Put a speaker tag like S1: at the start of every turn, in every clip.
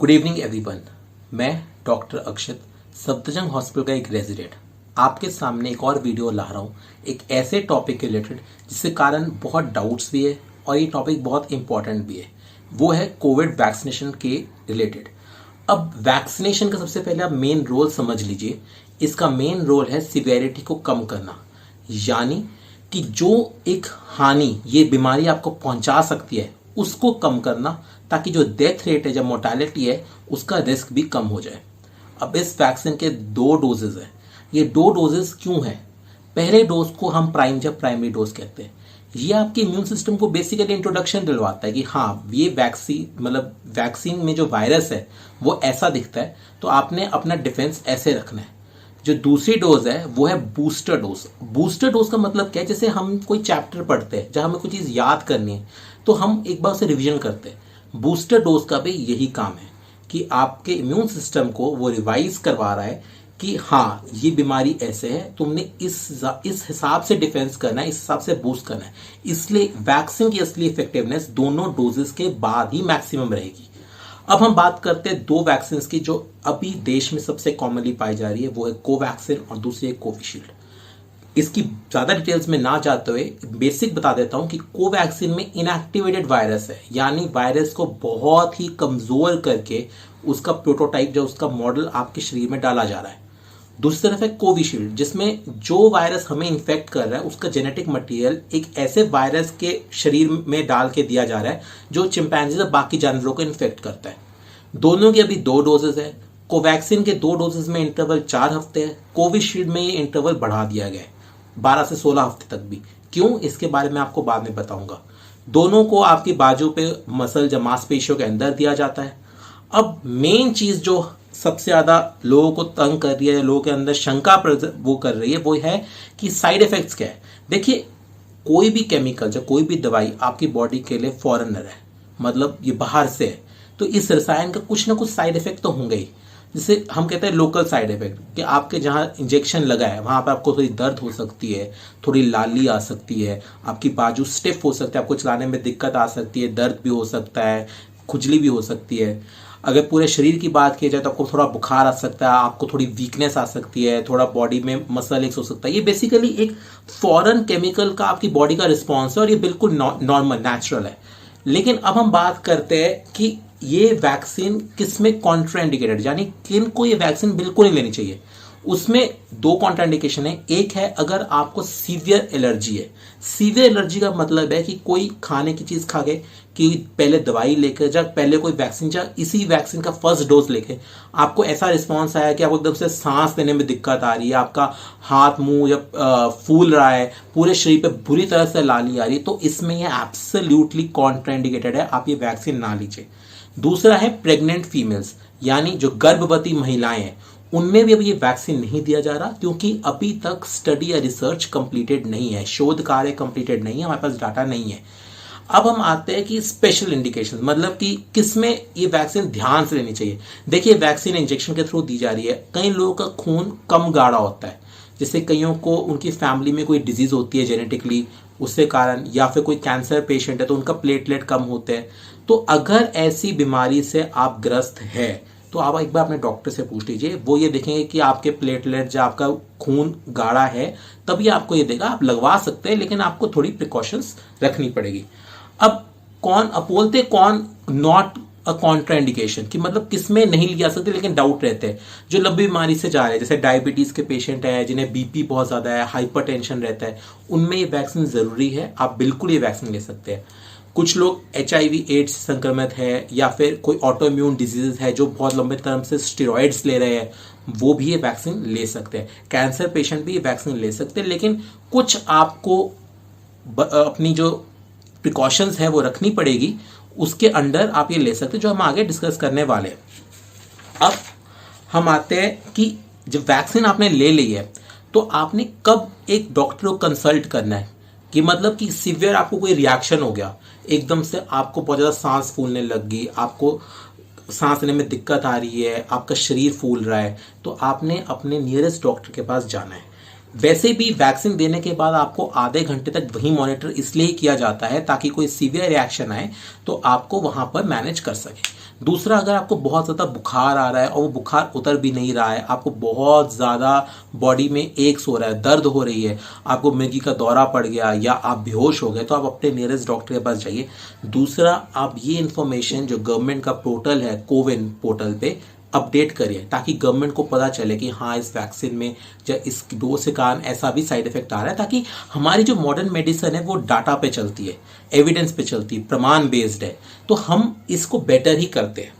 S1: Good evening everyone. मैं doctor अक्षत, Safdarjung hospital का एक रेजिडेंट आपके सामने एक और वीडियो ला रहा हूँ एक ऐसे टॉपिक के रिलेटेड जिसके कारण बहुत डाउट्स भी है और ये टॉपिक बहुत इंपॉर्टेंट भी है। वो है कोविड वैक्सीनेशन के रिलेटेड। अब वैक्सीनेशन का सबसे पहले आप मेन रोल समझ लीजिए। इसका मेन रोल है सिवियरिटी को कम करना, यानी कि जो एक हानि ये बीमारी आपको पहुंचा सकती है उसको कम करना, ताकि जो डेथ रेट है, जो मोर्टेलिटी है, उसका रिस्क भी कम हो जाए। अब इस वैक्सीन के 2 डोजेज हैं। ये 2 डोजेज क्यों है? पहले डोज को हम प्राइमरी डोज कहते हैं। ये आपके इम्यून सिस्टम को बेसिकली इंट्रोडक्शन दिलवाता है कि हाँ, ये वैक्सीन में जो वायरस है वो ऐसा दिखता है, तो आपने अपना डिफेंस ऐसे रखना है। जो दूसरी डोज है वो है बूस्टर डोज। बूस्टर डोज का मतलब क्या है? जैसे हम कोई चैप्टर पढ़ते हैं, जहां हमें कोई चीज याद करनी है तो हम एक बार उसे रिवीजन करते हैं। बूस्टर डोज का भी यही काम है कि आपके इम्यून सिस्टम को वो रिवाइज करवा रहा है कि हाँ, ये बीमारी ऐसे है, तुमने इस हिसाब से डिफेंस करना है, इस हिसाब से बूस्ट करना है। इसलिए वैक्सीन की असली इफेक्टिवनेस दोनों डोजेस के बाद ही मैक्सिमम रहेगी। अब हम बात करते हैं 2 वैक्सीन की जो अभी देश में सबसे कॉमनली पाई जा रही है। वो है कोवैक्सीन और दूसरी है कोविशील्ड। इसकी ज्यादा डिटेल्स में ना जाते हुए बेसिक बता देता हूं कि कोवैक्सीन में इनएक्टिवेटेड वायरस है, यानी वायरस को बहुत ही कमजोर करके उसका प्रोटोटाइप, जो उसका मॉडल आपके शरीर में डाला जा रहा है। दूसरी तरफ है कोविशील्ड, जिसमें जो वायरस हमें इन्फेक्ट कर रहा है उसका जेनेटिक मटेरियल एक ऐसे वायरस के शरीर में डाल के दिया जा रहा है जो चिंपैंजी और बाकी जानवरों को इन्फेक्ट करता है। दोनों की अभी 2 डोजेज है। कोवैक्सीन के 2 डोजेज में इंटरवल 4 हफ्ते है। कोविशील्ड में ये इंटरवल बढ़ा दिया गया है 12 से 16 हफ्ते तक भी। क्यों, इसके बारे में आपको बाद में बताऊंगा। दोनों को आपकी बाजू पे मसल या मांसपेशियों के अंदर दिया जाता है। अब मेन चीज जो सबसे ज्यादा लोगों को तंग कर रही है, लोगों के अंदर शंका वो कर रही है, वो है कि साइड इफेक्ट्स क्या है। देखिए, कोई भी केमिकल या कोई भी दवाई आपकी बॉडी के लिए फॉरेनर है, मतलब ये बाहर से है, तो इस रसायन का कुछ ना कुछ साइड इफेक्ट तो होंगे ही। जिसे हम कहते हैं लोकल साइड इफेक्ट, कि आपके जहां इंजेक्शन लगा है वहां पर आपको थोड़ी दर्द हो सकती है, थोड़ी लाली आ सकती है, आपकी बाजू स्टिफ हो सकती है, आपको चलाने में दिक्कत आ सकती है, दर्द भी हो सकता है, खुजली भी हो सकती है। अगर पूरे शरीर की बात की जाए तो आपको थोड़ा बुखार आ सकता है, आपको थोड़ी वीकनेस आ सकती है, थोड़ा बॉडी में मसल एक्स हो सकता है। ये बेसिकली एक फॉरेन केमिकल का आपकी बॉडी का रिस्पॉन्स है और ये बिल्कुल नॉर्मल नेचुरल है। लेकिन अब हम बात करते हैं कि ये वैक्सीन किसमें कॉन्ट्राइंडिकेटेड, यानी किन को ये वैक्सीन बिल्कुल नहीं लेनी चाहिए। उसमें 2 कॉन्ट्राइंडिकेशन है। एक है अगर आपको सीवियर एलर्जी है। सीवियर एलर्जी का मतलब है कि कोई खाने की चीज खा के, कि पहले दवाई लेकर या पहले कोई वैक्सीन या इसी वैक्सीन का फर्स्ट डोज लेके आपको ऐसा रिस्पॉन्स आया कि आपको एकदम से सांस लेने में दिक्कत आ रही है, आपका हाथ मुंह या फूल रहा है, पूरे शरीर पे बुरी तरह से लाली आ रही है, तो इसमें ये एब्सोल्युटली कॉन्ट्राइंडिकेटेड है, आप ये वैक्सीन ना लीजिए। दूसरा है प्रेग्नेंट फीमेल्स, यानी जो गर्भवती महिलाएं हैं, उनमें भी अभी ये वैक्सीन नहीं दिया जा रहा, क्योंकि अभी तक स्टडी या रिसर्च कंप्लीटेड नहीं है, शोध कार्य कंप्लीटेड नहीं है, हमारे पास डाटा नहीं है। अब हम आते हैं कि स्पेशल इंडिकेशन, मतलब कि किसमें ये वैक्सीन ध्यान से लेनी चाहिए। देखिए, वैक्सीन इंजेक्शन के थ्रू दी जा रही है। कई लोगों का खून कम गाढ़ा होता है, जैसे कईयों को उनकी फैमिली में कोई डिजीज होती है जेनेटिकली, उसके कारण, या फिर कोई कैंसर पेशेंट है तो उनका प्लेटलेट कम होते हैं। तो अगर ऐसी बीमारी से आप ग्रस्त है तो आप एक बार अपने डॉक्टर से पूछ लीजिए। वो ये देखेंगे कि आपके प्लेटलेट या आपका खून गाढ़ा है, तभी आपको ये देगा। आप लगवा सकते हैं, लेकिन आपको थोड़ी प्रिकॉशंस रखनी पड़ेगी। अब बोलते कौन नॉट अ कॉन्ट्राइंडिकेशन, कि मतलब किसमें नहीं लिया सकते लेकिन डाउट रहते हैं। जो लंबी बीमारी से जा रहे हैं, जैसे डायबिटीज के पेशेंट है, जिन्हें बीपी बहुत ज्यादा है, हाइपरटेंशन रहता है, उनमें ये वैक्सीन जरूरी है। आप बिल्कुल ये वैक्सीन ले सकते हैं। कुछ लोग HIV एड्स संक्रमित है, या फिर कोई ऑटो इम्यून डिजीज है जो बहुत लंबे टर्म से स्टेरॉइड्स ले रहे हैं, वो भी ये वैक्सीन ले सकते हैं। कैंसर पेशेंट भी ये वैक्सीन ले सकते हैं, लेकिन कुछ आपको अपनी जो प्रिकॉशंस है वो रखनी पड़ेगी। उसके अंडर आप ये ले सकते हैं, जो हम आगे डिस्कस करने वाले हैं। अब हम आते हैं कि जब वैक्सीन आपने ले ली है तो आपने कब एक डॉक्टर को कंसल्ट करना है, कि मतलब कि सीवियर आपको कोई रिएक्शन हो गया, एकदम से आपको बहुत ज़्यादा सांस फूलने लग गई, आपको सांस लेने में दिक्कत आ रही है, आपका शरीर फूल रहा है, तो आपने अपने नियरेस्ट डॉक्टर के पास जाना है। वैसे भी वैक्सीन देने के बाद आपको आधे घंटे तक वही मॉनिटर इसलिए किया जाता है ताकि कोई सीवियर रिएक्शन आए तो आपको वहां पर मैनेज कर सके। दूसरा, अगर आपको बहुत ज़्यादा बुखार आ रहा है और वो बुखार उतर भी नहीं रहा है, आपको बहुत ज़्यादा बॉडी में एक्स हो रहा है, दर्द हो रही है, आपको मिर्गी का दौरा पड़ गया या आप बेहोश हो गए, तो आप अपने नियरेस्ट डॉक्टर के पास जाइए। दूसरा, आप ये इन्फॉर्मेशन जो गवर्नमेंट का पोर्टल है, कोविन पोर्टल पे अपडेट करिए, ताकि गवर्नमेंट को पता चले कि हाँ, इस वैक्सीन में या इस डोज के कारण ऐसा भी साइड इफेक्ट आ रहा है, ताकि हमारी जो मॉडर्न मेडिसिन है वो डाटा पे चलती है, एविडेंस पे चलती है, प्रमाण बेस्ड है, तो हम इसको बेटर ही करते हैं।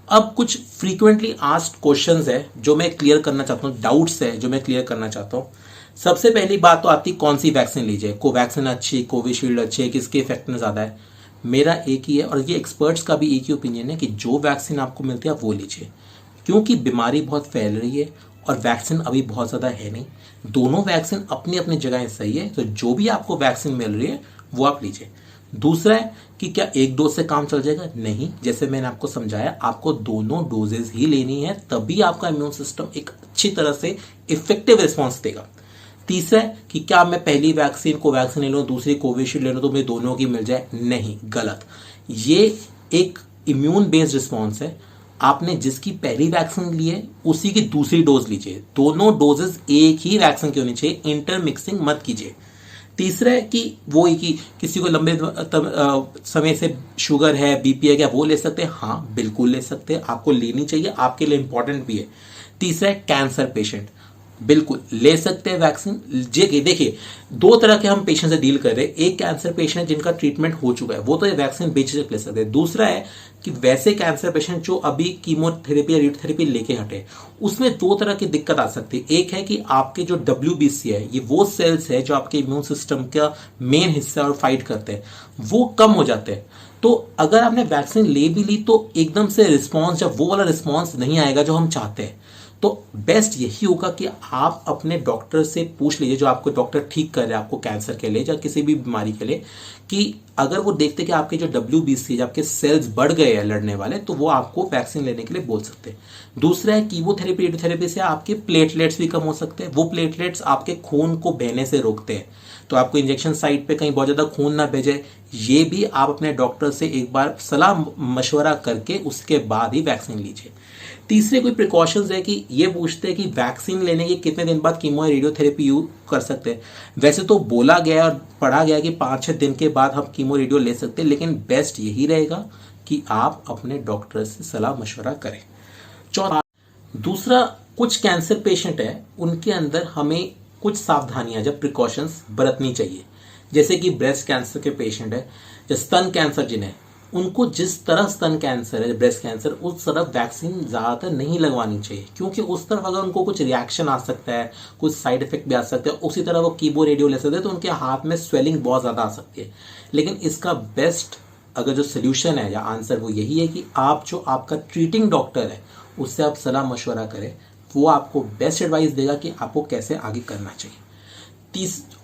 S1: अब कुछ फ्रीक्वेंटली आस्क्ड क्वेश्चंस है जो मैं क्लियर करना चाहता हूँ, डाउट्स है जो मैं क्लियर करना चाहता हूँ। सबसे पहली बात तो आती, कौन सी वैक्सीन लीजिए, कोवैक्सीन अच्छी, कोविशील्ड अच्छी है, किसके इफेक्ट में ज़्यादा है? मेरा एक ही है, और ये एक्सपर्ट्स का भी एक ही ओपिनियन है कि जो वैक्सीन आपको मिलती है आप वो लीजिए, क्योंकि बीमारी बहुत फैल रही है और वैक्सीन अभी बहुत ज़्यादा है नहीं। दोनों वैक्सीन अपनी अपनी जगह सही है, तो जो भी आपको वैक्सीन मिल रही है वो आप लीजिए। दूसरा है कि क्या एक डोज से काम चल जाएगा? नहीं, जैसे मैंने आपको समझाया, आपको दोनों डोजेज ही लेनी है, तभी आपका इम्यून सिस्टम एक अच्छी तरह से इफेक्टिव रिस्पॉन्स देगा। तीसरा है कि क्या मैं पहली वैक्सीन कोवैक्सीन ले लूँ, दूसरी कोविशील्ड ले लूँ तो मुझे दोनों की मिल जाए? नहीं, गलत। ये एक इम्यून बेस्ड रिस्पॉन्स है। आपने जिसकी पहली वैक्सीन ली है उसी की दूसरी डोज लीजिए, दोनों डोजेस एक ही वैक्सीन की होनी चाहिए, इंटरमिक्सिंग मत कीजिए। तीसरा है कि वो ही कि किसी को लंबे समय से शुगर है, बीपी है, क्या वो ले सकते हैं? हाँ, बिल्कुल ले सकते हैं, आपको लेनी चाहिए, आपके लिए इंपॉर्टेंट भी है। तीसरा है कैंसर पेशेंट, बिल्कुल ले सकते हैं वैक्सीन। देखिए, दो तरह के हम पेशेंट से डील कर रहे हैं। एक कैंसर पेशेंट जिनका ट्रीटमेंट हो चुका है, वो तो ये वैक्सीन बेझिझक ले सकते हैं। दूसरा है कि वैसे कैंसर पेशेंट जो अभी कीमोथेरेपी या रेडियोथेरेपी लेके हटे, उसमें दो तरह की दिक्कत आ सकती है। एक है कि आपके जो WBC है, ये वो सेल्स है जो आपके इम्यून सिस्टम का मेन हिस्सा और फाइट करते हैं, वो कम हो जाते हैं। तो अगर आपने वैक्सीन ले भी ली तो एकदम से रिस्पॉन्स, जब वो वाला रिस्पॉन्स नहीं आएगा जो हम चाहते हैं, तो बेस्ट यही होगा कि आप अपने डॉक्टर से पूछ लीजिए, जो आपको डॉक्टर ठीक कर रहे हैं आपको कैंसर के लिए या किसी भी बीमारी के लिए, कि अगर वो देखते कि आपके जो WBC है, आपके सेल्स बढ़ गए हैं लड़ने वाले, तो वो आपको वैक्सीन लेने के लिए बोल सकते हैं। दूसरा है कीमोथेरेपी, रेडियोथेरेपी से आपके प्लेटलेट्स भी कम हो सकते हैं। वो प्लेटलेट्स आपके खून को बहने से रोकते हैं, तो आपको इंजेक्शन साइट पे कहीं बहुत ज़्यादा खून ना भेजे। ये भी आप अपने डॉक्टर से एक बार सलाह मशवरा करके उसके बाद ही वैक्सीन लीजिए। तीसरे कोई प्रिकॉशंस है कि ये पूछते हैं कि वैक्सीन लेने के कितने दिन बाद कीमो रेडियोथेरेपी यूज कर सकते हैं। वैसे तो बोला गया और पढ़ा गया कि 5-6 दिन के बाद हम कीमो रेडियो ले सकते हैं, लेकिन बेस्ट यही रहेगा कि आप अपने डॉक्टर से सलाह मशवरा करें। चौथा, दूसरा, कुछ कैंसर पेशेंट है, उनके अंदर हमें कुछ सावधानियां, जब प्रिकॉशंस बरतनी चाहिए। जैसे कि ब्रेस्ट कैंसर के पेशेंट है, या स्तन कैंसर जिन्हें, उनको जिस तरह स्तन कैंसर है, ब्रेस्ट कैंसर, उस तरफ वैक्सीन ज़्यादातर नहीं लगवानी चाहिए, क्योंकि उस तरफ अगर उनको कुछ रिएक्शन आ सकता है, कुछ साइड इफेक्ट भी आ सकते हैं। उसी तरह वो कीमो रेडियो ले सकते हैं तो उनके हाथ में स्वेलिंग बहुत ज़्यादा आ सकती है। लेकिन इसका बेस्ट अगर जो सोल्यूशन है या आंसर, वो यही है कि आप जो आपका ट्रीटिंग डॉक्टर है उससे आप सलाह मशवरा करें, वो आपको बेस्ट एडवाइस देगा कि आपको कैसे आगे करना चाहिए।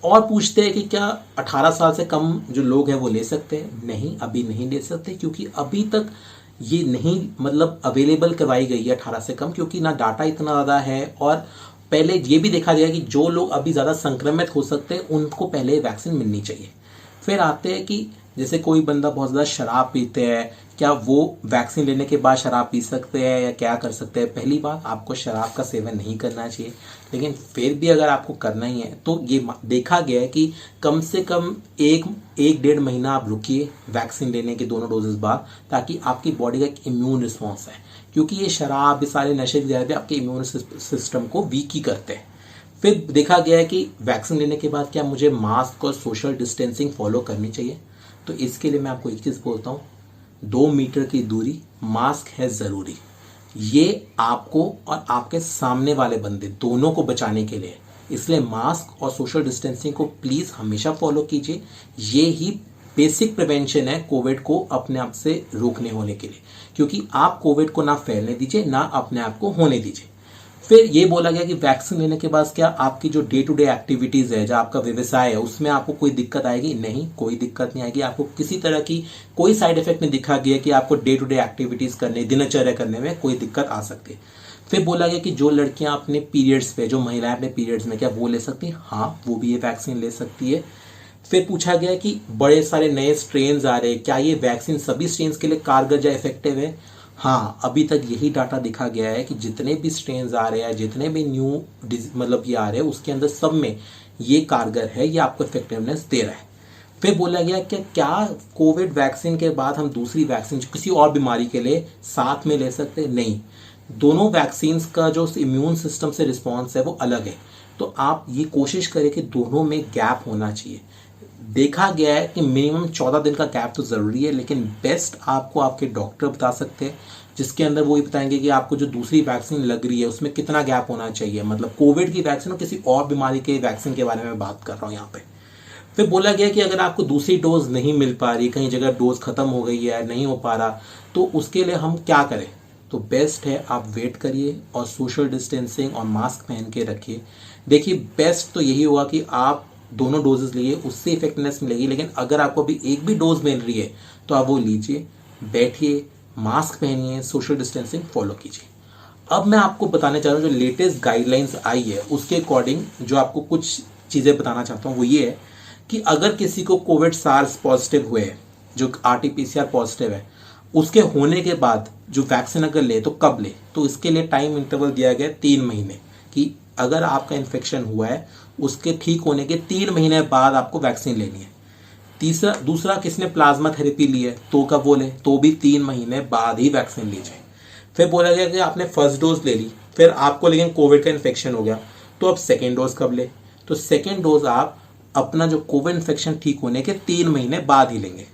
S1: और पूछते हैं कि क्या 18 साल से कम जो लोग हैं वो ले सकते हैं? नहीं, अभी नहीं ले सकते, क्योंकि अभी तक ये नहीं अवेलेबल करवाई गई है 18 से कम, क्योंकि ना डाटा इतना ज़्यादा है, और पहले ये भी देखा गया कि जो लोग अभी ज़्यादा संक्रमित हो सकते हैं उनको पहले वैक्सीन मिलनी चाहिए। फिर आते हैं कि जैसे कोई बंदा बहुत ज़्यादा शराब पीते हैं, क्या वो वैक्सीन लेने के बाद शराब पी सकते हैं या क्या कर सकते हैं? पहली बात, आपको शराब का सेवन नहीं करना चाहिए, लेकिन फिर भी अगर आपको करना ही है तो ये देखा गया है कि कम से कम एक 1-1.5 महीना आप रुकिए वैक्सीन लेने के दोनों डोजेस बाद, ताकि आपकी बॉडी का एक इम्यून रिस्पॉन्स है, क्योंकि ये शराब, ये सारे नशे भी आपके इम्यून सिस्टम को वीक ही करते हैं। फिर देखा गया है कि वैक्सीन लेने के बाद क्या मुझे मास्क और सोशल डिस्टेंसिंग फॉलो करनी चाहिए? तो इसके लिए मैं आपको एक चीज़ बोलता हूँ, 2 मीटर की दूरी, मास्क है ज़रूरी। ये आपको और आपके सामने वाले बंदे दोनों को बचाने के लिए, इसलिए मास्क और सोशल डिस्टेंसिंग को प्लीज़ हमेशा फॉलो कीजिए। ये ही बेसिक प्रिवेंशन है कोविड को अपने आप से रोकने होने के लिए, क्योंकि आप कोविड को ना फैलने दीजिए, ना अपने आप को होने दीजिए। फिर ये बोला गया कि वैक्सीन लेने के बाद क्या आपकी जो डे टू डे एक्टिविटीज है, जो आपका व्यवसाय है, उसमें आपको कोई दिक्कत आएगी? नहीं, कोई दिक्कत नहीं आएगी। आपको किसी तरह की कोई साइड इफेक्ट नहीं दिखा गया कि आपको डे टू डे एक्टिविटीज करने, दिनचर्या करने में कोई दिक्कत आ सकती है। फिर बोला गया कि जो लड़कियां अपने पीरियड्स पे, जो महिलाएं अपने पीरियड्स में, क्या वो ले सकती हैं? हाँ, वो भी ये वैक्सीन ले सकती है। फिर पूछा गया कि बड़े सारे नए स्ट्रेन आ रहे हैं, क्या ये वैक्सीन सभी स्ट्रेन के लिए कारगर या इफेक्टिव है? हाँ, अभी तक यही डाटा देखा गया है कि जितने भी स्ट्रेन्स आ रहे हैं, जितने भी न्यू मतलब ये आ रहे हैं, उसके अंदर सब में ये कारगर है, ये आपको इफेक्टिवनेस दे रहा है। फिर बोला गया कि क्या कोविड वैक्सीन के बाद हम दूसरी वैक्सीन किसी और बीमारी के लिए साथ में ले सकते हैं? नहीं, दोनों वैक्सीन का जो इम्यून सिस्टम से रिस्पॉन्स है वो अलग है। तो आप ये कोशिश करें कि दोनों में गैप होना चाहिए। देखा गया है कि मिनिमम 14 दिन का गैप तो ज़रूरी है, लेकिन बेस्ट आपको आपके डॉक्टर बता सकते हैं, जिसके अंदर वो ये बताएंगे कि आपको जो दूसरी वैक्सीन लग रही है उसमें कितना गैप होना चाहिए। मतलब कोविड की वैक्सीन और किसी और बीमारी के वैक्सीन के बारे में बात कर रहा हूँ यहाँ पे। फिर बोला गया कि अगर आपको दूसरी डोज नहीं मिल पा रही, कहीं जगह डोज खत्म हो गई है, नहीं हो पा रहा, तो उसके लिए हम क्या करें? तो बेस्ट है आप वेट करिए और सोशल डिस्टेंसिंग और मास्क पहन के रखिए। देखिए, बेस्ट तो यही होगा कि आप दोनों डोजेस लिए, उससे इफेक्टिवनेस मिलेगी। लेकिन अगर आपको अभी एक भी डोज मिल रही है तो आप वो लीजिए, बैठिए, मास्क पहनिए, सोशल डिस्टेंसिंग फॉलो कीजिए। अब मैं आपको बताने चाह रहा हूँ जो लेटेस्ट गाइडलाइंस आई है उसके अकॉर्डिंग जो आपको कुछ चीज़ें बताना चाहता हूँ वो ये है कि अगर किसी को कोविड सार्स पॉजिटिव हुए, जो RT-PCR पॉजिटिव है, उसके होने के बाद जो वैक्सीन अगर ले तो कब ले? तो इसके लिए टाइम इंटरवल दिया गया 3 महीने कि अगर आपका इन्फेक्शन हुआ है उसके ठीक होने के 3 महीने बाद आपको वैक्सीन लेनी है। दूसरा किसने प्लाज्मा थेरेपी ली है तो कब वो ले? तो भी 3 महीने बाद ही वैक्सीन लीजिए। फिर बोला गया कि आपने फर्स्ट डोज ले ली, फिर आपको लेकिन कोविड का इन्फेक्शन हो गया, तो अब सेकेंड डोज कब ले? तो सेकेंड डोज आप अपना जो कोविड इन्फेक्शन ठीक होने के 3 महीने बाद ही लेंगे।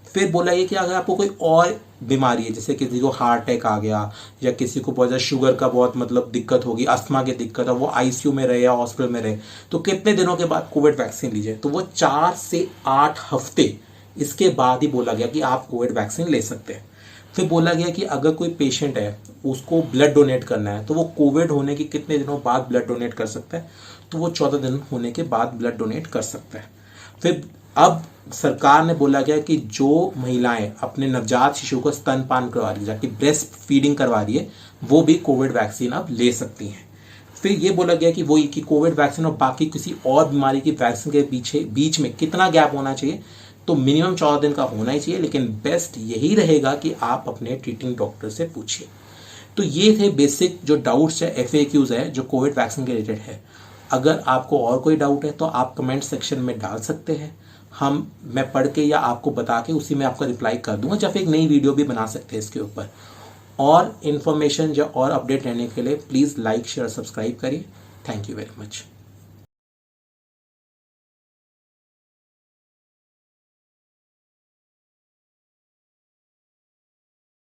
S1: फिर बोला ये कि अगर आपको कोई और बीमारी है, जैसे किसी को हार्ट अटैक आ गया या किसी को बहुत ज़्यादा शुगर का बहुत मतलब दिक्कत होगी, अस्थमा की दिक्कत है, वो ICU में रहे या हॉस्पिटल में रहे, तो कितने दिनों के बाद कोविड वैक्सीन लीजिए? तो वो 4 से 8 हफ्ते इसके बाद ही बोला गया कि आप कोविड वैक्सीन ले सकते हैं। फिर बोला गया कि अगर कोई पेशेंट है उसको ब्लड डोनेट करना है तो वो कोविड होने के कितने दिनों बाद ब्लड डोनेट कर सकता है? तो वो 14 दिन होने के बाद ब्लड डोनेट कर सकता है। फिर अब सरकार ने बोला गया कि जो महिलाएं अपने नवजात शिशु को स्तनपान करवा रही है, जाकि ब्रेस्ट फीडिंग करवा रही है, वो भी कोविड वैक्सीन अब ले सकती हैं। फिर ये बोला गया कि वही कि कोविड वैक्सीन और बाकी किसी और बीमारी की वैक्सीन के बीच में कितना गैप होना चाहिए? तो मिनिमम 14 दिन का होना ही चाहिए, लेकिन बेस्ट यही रहेगा कि आप अपने ट्रीटिंग डॉक्टर से पूछिए। तो ये थे बेसिक जो डाउट्स है, FAQs है जो कोविड वैक्सीन के रिलेटेड है। अगर आपको और कोई डाउट है तो आप कमेंट सेक्शन में डाल सकते हैं, मैं पढ़ के या आपको बता के उसी में आपका रिप्लाई कर दूंगा, या फिर एक नई वीडियो भी बना सकते हैं इसके ऊपर। और इन्फॉर्मेशन या और अपडेट रहने के लिए प्लीज़ लाइक शेयर सब्सक्राइब करिए। Thank you very much.